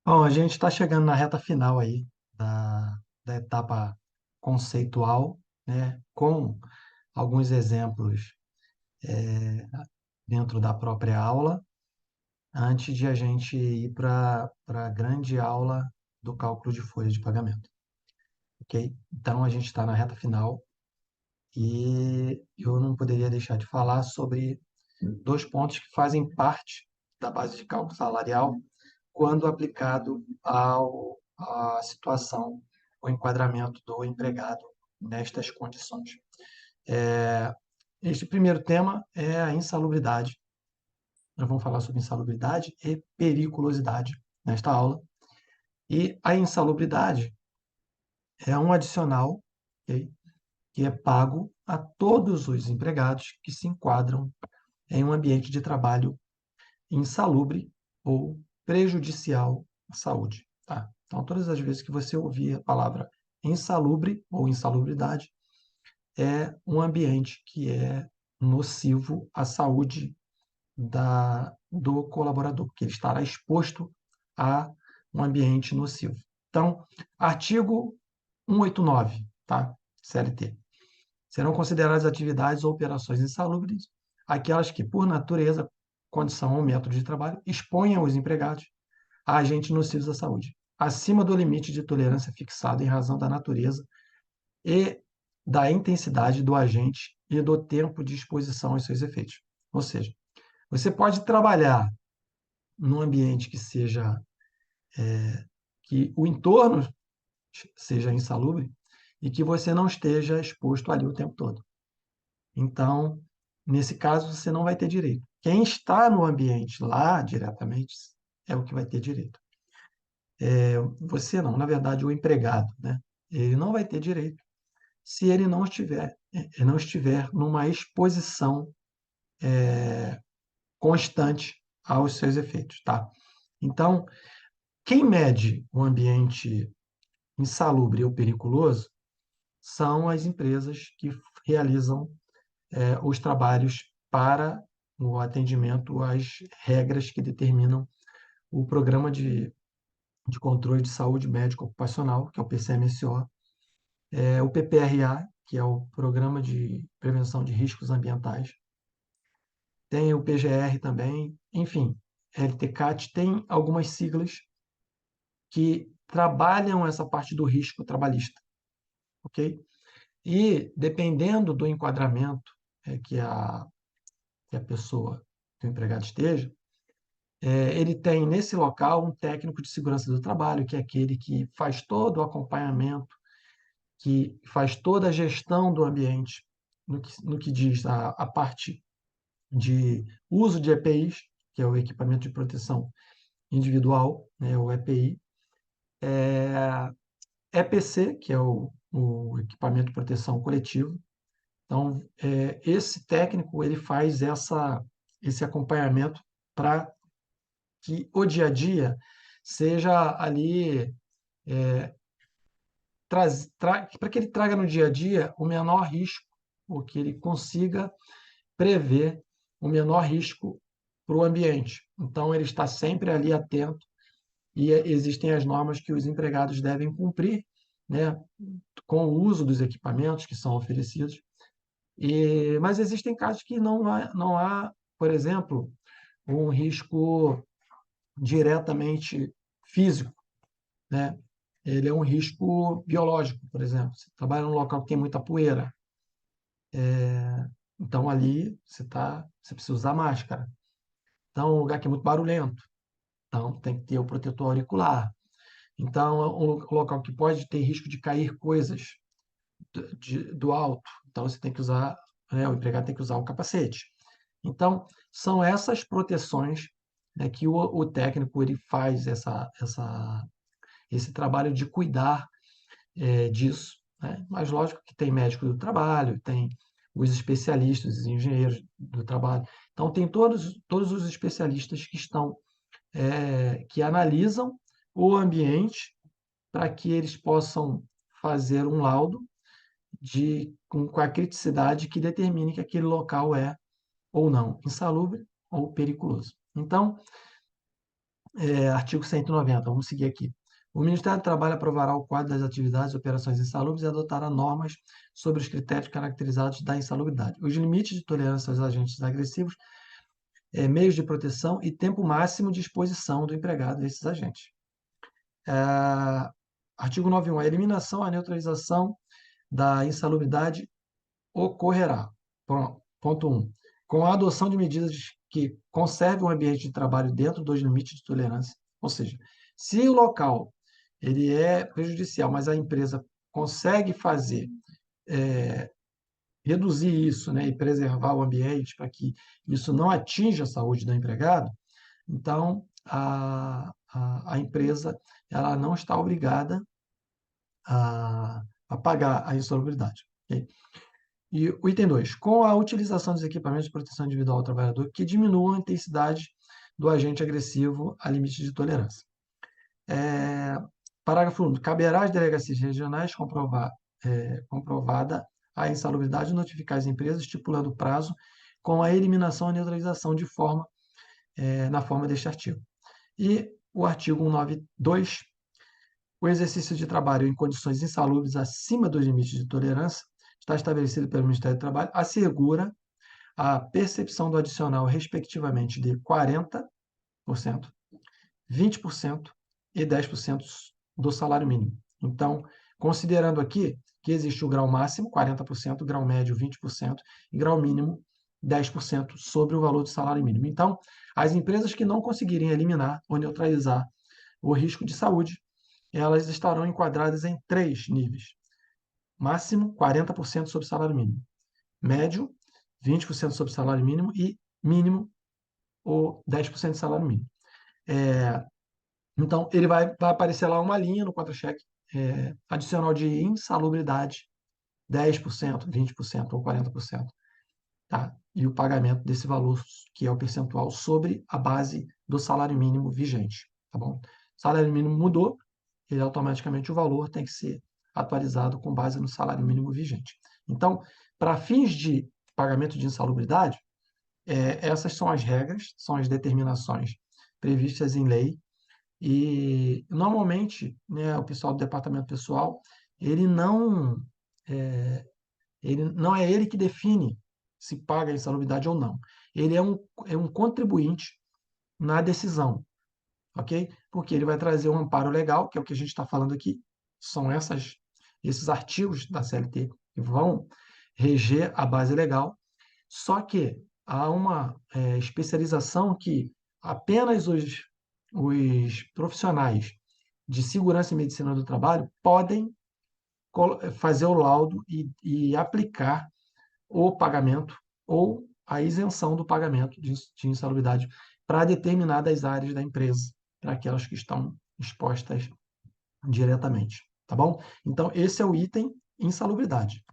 Bom, a gente está chegando na reta final aí da etapa conceitual, né, com alguns exemplos dentro da própria aula, antes de a gente ir para a grande aula do cálculo de folha de pagamento, ok? Então, a gente está na reta final e eu não poderia deixar de falar sobre dois pontos que fazem parte da base de cálculo salarial quando aplicado à situação, o enquadramento do empregado nestas condições. Este primeiro tema é a insalubridade. Nós vamos falar sobre insalubridade e periculosidade nesta aula. E a insalubridade é um adicional, ok, que é pago a todos os empregados que se enquadram em um ambiente de trabalho insalubre ou prejudicial à saúde. Tá? Então, todas as vezes que você ouvir a palavra insalubre ou insalubridade, é um ambiente que é nocivo à saúde do colaborador, que ele estará exposto a um ambiente nocivo. Então, artigo 189, tá? CLT. Serão consideradas atividades ou operações insalubres aquelas que, por natureza, condição ou método de trabalho, exponham os empregados a agentes nocivos à saúde, acima do limite de tolerância fixado em razão da natureza e da intensidade do agente e do tempo de exposição aos seus efeitos. Ou seja, você pode trabalhar num ambiente que o entorno seja insalubre e que você não esteja exposto ali o tempo todo. Então, nesse caso, você não vai ter direito. Quem está no ambiente lá diretamente é o que vai ter direito. Você não, na verdade, o empregado, né? Ele não vai ter direito se ele não estiver numa exposição constante aos seus efeitos, tá? Então, quem mede o ambiente insalubre ou periculoso são as empresas que realizam os trabalhos para o atendimento às regras que determinam o Programa de Controle de Saúde Médica Ocupacional, que é o PCMSO, o PPRA, que é o Programa de Prevenção de Riscos Ambientais, tem o PGR também, enfim, LTCAT tem algumas siglas que trabalham essa parte do risco trabalhista, ok? E dependendo do enquadramento que a pessoa, que o empregado esteja, ele tem nesse local um técnico de segurança do trabalho, que é aquele que faz todo o acompanhamento, que faz toda a gestão do ambiente, no que diz a parte de uso de EPIs, que é o equipamento de proteção individual, né, o EPI, EPC, que é o equipamento de proteção coletivo. Então, esse técnico ele faz esse acompanhamento para que o dia a dia seja ali para que ele traga no dia a dia o menor risco, ou que ele consiga prever o menor risco para o ambiente. Então, ele está sempre ali atento e existem as normas que os empregados devem cumprir, né, com o uso dos equipamentos que são oferecidos. Mas existem casos que não há, por exemplo, um risco diretamente físico, né? Ele é um risco biológico, por exemplo. Você trabalha num local que tem muita poeira, então ali você precisa usar máscara. Então, um lugar que é muito barulhento, então tem que ter o protetor auricular. Então, um local que pode ter risco de cair coisas do alto, então você tem que usar, né, o empregado tem que usar o capacete. Então, são essas proteções, né, que o técnico ele faz esse trabalho de cuidar disso, né? Mas lógico que tem médico do trabalho, tem os especialistas, os engenheiros do trabalho. Então tem todos os especialistas que estão que analisam o ambiente para que eles possam fazer um laudo com a criticidade que determine que aquele local é ou não insalubre ou periculoso. Então, Artigo 190, vamos seguir aqui. O Ministério do Trabalho aprovará o quadro das atividades e operações insalubres e adotará normas sobre os critérios caracterizados da insalubridade. Os limites de tolerância aos agentes agressivos, meios de proteção e tempo máximo de exposição do empregado a esses agentes. Artigo 91. A eliminação, a neutralização da insalubridade ocorrerá. Ponto 1. Com a adoção de medidas que conservem o ambiente de trabalho dentro dos limites de tolerância. Ou seja, se o local ele é prejudicial, mas a empresa consegue reduzir isso, né, e preservar o ambiente para que isso não atinja a saúde do empregado, então a empresa ela não está obrigada a pagar a insalubridade. Okay? E o item 2. Com a utilização dos equipamentos de proteção individual ao trabalhador que diminuam a intensidade do agente agressivo a limite de tolerância. Parágrafo 1. Caberá às delegacias regionais comprovada a insalubridade notificar as empresas, estipulando prazo com a eliminação e neutralização na forma deste artigo. E o artigo 192. O exercício de trabalho em condições insalubres acima dos limites de tolerância está estabelecido pelo Ministério do Trabalho, assegura a percepção do adicional, respectivamente, de 40%, 20% e 10% do salário mínimo. Então, considerando aqui que existe o grau máximo, 40%, grau médio, 20%, e grau mínimo, 10% sobre o valor do salário mínimo. Então, as empresas que não conseguirem eliminar ou neutralizar o risco de saúde, elas estarão enquadradas em 3 níveis. Máximo, 40% sobre o salário mínimo. Médio, 20% sobre o salário mínimo. E mínimo, ou 10% do salário mínimo. Então, ele vai aparecer lá uma linha no contra-cheque adicional de insalubridade, 10%, 20% ou 40%. Tá? E o pagamento desse valor, que é o percentual, sobre a base do salário mínimo vigente. Tá bom? O salário mínimo mudou, ele automaticamente o valor tem que ser atualizado com base no salário mínimo vigente. Então, para fins de pagamento de insalubridade, essas são as regras, são as determinações previstas em lei. E, normalmente, né, o pessoal do departamento pessoal, ele não é, não é ele que define se paga a insalubridade ou não. Ele é um contribuinte na decisão, ok? Porque ele vai trazer um amparo legal, que é o que a gente está falando aqui, são esses artigos da CLT que vão reger a base legal, só que há uma especialização que apenas os profissionais de segurança e medicina do trabalho podem fazer o laudo e aplicar o pagamento ou a isenção do pagamento de insalubridade para determinadas áreas da empresa, para aquelas que estão expostas diretamente, tá bom? Então, esse é o item insalubridade.